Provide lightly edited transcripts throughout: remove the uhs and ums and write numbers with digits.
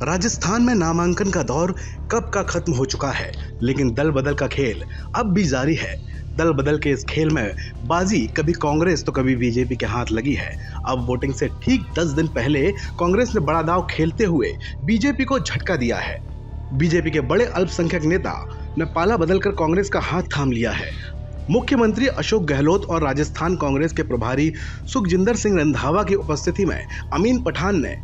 राजस्थान में नामांकन का दौर कब का खत्म हो चुका है, लेकिन दल बदल का खेल अब भी जारी है। दल बदल के इस खेल में बाजी कभी कांग्रेस तो कभी बीजेपी के हाथ लगी है। अब वोटिंग से ठीक 10 दिन पहले कांग्रेस ने बड़ा दांव खेलते हुए बीजेपी को झटका दिया है। बीजेपी के बड़े अल्पसंख्यक नेता ने पाला बदलकर कांग्रेस का हाथ थाम लिया है। मुख्यमंत्री अशोक गहलोत और राजस्थान कांग्रेस के प्रभारी सुखजिंदर सिंह रंधावा की उपस्थिति में अमीन पठान ने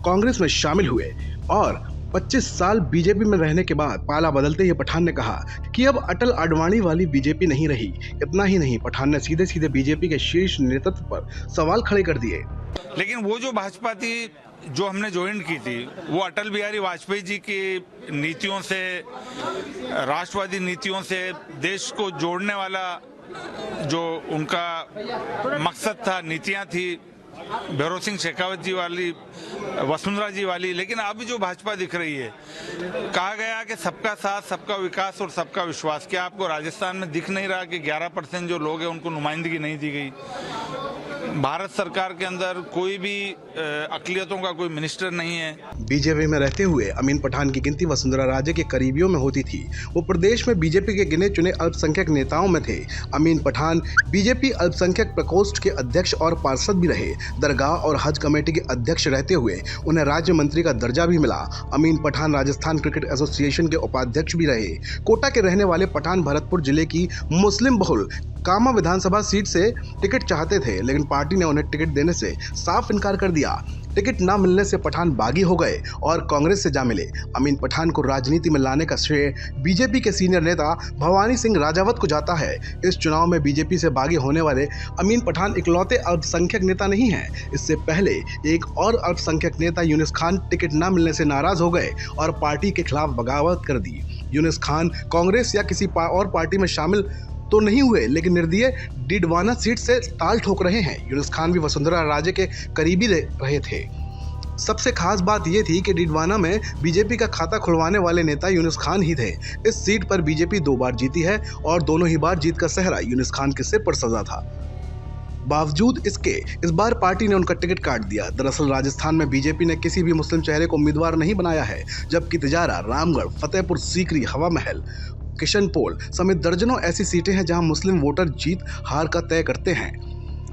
कांग्रेस में शामिल हुए और 25 साल बीजेपी में रहने के बाद पाला बदलते ही पठान ने कहा कि अब अटल आडवाणी वाली बीजेपी नहीं रही। इतना ही नहीं, पठान ने सीधे सीधे बीजेपी के शीर्ष नेतृत्व पर सवाल खड़े कर दिए। लेकिन वो जो भाजपा थी जो हमने ज्वाइन की थी वो अटल बिहारी वाजपेयी जी की नीतियों से, राष्ट्रवादी नीतियों से देश को जोड़ने वाला जो उनका मकसद था, नीतियां थी, भैरव सिंह शेखावत जी वाली, वसुंधरा जी वाली। लेकिन अब जो भाजपा दिख रही है, कहा गया कि सबका साथ, सबका विकास और सबका विश्वास। क्या आपको राजस्थान में दिख नहीं रहा कि 11% जो लोग हैं उनको नुमाइंदगी नहीं दी गई? भारत सरकार के अंदर कोई भी अकलियतों का कोई मिनिस्टर नहीं है। बीजेपी में रहते हुए अमीन पठान की गिनती वसुंधरा राजे के करीबियों में होती थी। वो प्रदेश में बीजेपी के गिने चुने अल्पसंख्यक नेताओं में थे। अमीन पठान बीजेपी अल्पसंख्यक प्रकोष्ठ के अध्यक्ष और पार्षद भी रहे। दरगाह और हज कमेटी के अध्यक्ष रहते हुए उन्हें राज्य मंत्री का दर्जा भी मिला। अमीन पठान राजस्थान क्रिकेट एसोसिएशन के उपाध्यक्ष भी रहे। कोटा के रहने वाले पठान भरतपुर जिले की मुस्लिम बहुल कामा विधानसभा सीट से टिकट चाहते थे, लेकिन पार्टी ने उन्हें टिकट देने से साफ इनकार कर दिया। टिकट न मिलने से पठान बागी हो गए और कांग्रेस से जा मिले। अमीन पठान को राजनीति में लाने का श्रेय बीजेपी के सीनियर नेता भवानी सिंह राजावत को जाता है। इस चुनाव में बीजेपी से बागी होने वाले अमीन पठान इकलौते अल्पसंख्यक नेता नहीं हैं। इससे पहले एक और अल्पसंख्यक नेता यूनिस खान टिकट न मिलने से नाराज हो गए और पार्टी के खिलाफ बगावत कर दी। यूनिस खान कांग्रेस या किसी और पार्टी में शामिल तो नहीं हुए, लेकिन निर्दलीय डिडवाना सीट से ताल ठोक रहे हैं। यूनिस खान भी वसुंधरा राजे के करीबी रहे थे। सबसे खास बात यह थी कि डिडवाना में बीजेपी का खाता खुलवाने वाले नेता यूनिस खान ही थे। इस सीट पर बीजेपी 2 बार जीती है और दोनों ही बार जीत का सेहरा यूनिस खान के सिर पर सजा था। बावजूद इसके इस बार पार्टी ने उनका टिकट काट दिया। दरअसल राजस्थान में बीजेपी ने किसी भी मुस्लिम चेहरे को उम्मीदवार नहीं बनाया है, जबकि तिजारा, रामगढ़, फतेहपुर सीकरी, हवा महल, किशनपोल समेत दर्जनों ऐसी सीटें हैं जहां मुस्लिम वोटर जीत हार का तय करते हैं।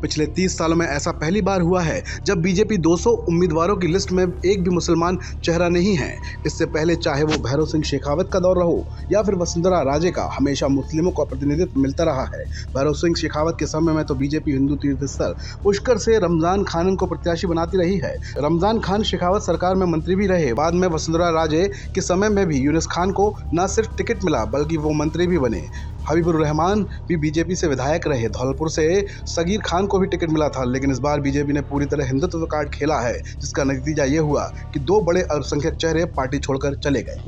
पिछले 30 सालों में ऐसा पहली बार हुआ है जब बीजेपी 200 उम्मीदवारों की लिस्ट में एक भी मुसलमान चेहरा नहीं है। इससे पहले चाहे वो भैरव सिंह शेखावत का दौर रहो या फिर वसुंधरा राजे का, हमेशा मुस्लिमों का प्रतिनिधित्व मिलता रहा है। भैरव सिंह शेखावत के समय में तो बीजेपी हिंदू तीर्थ स्थल पुष्कर से रमजान खान को प्रत्याशी बनाती रही है। रमजान खान शेखावत सरकार में मंत्री भी रहे। बाद में वसुंधरा राजे के समय में भी यूनिस खान को न सिर्फ टिकट मिला बल्कि वो मंत्री भी बने। हबीबुर रहमान भी बीजेपी से विधायक रहे। धौलपुर से सगीर खान को भी टिकट मिला था, लेकिन इस बार बीजेपी ने पूरी तरह हिंदुत्व कार्ड खेला है, जिसका नतीजा ये हुआ कि 2 बड़े अल्पसंख्यक चेहरे पार्टी छोड़कर चले गए।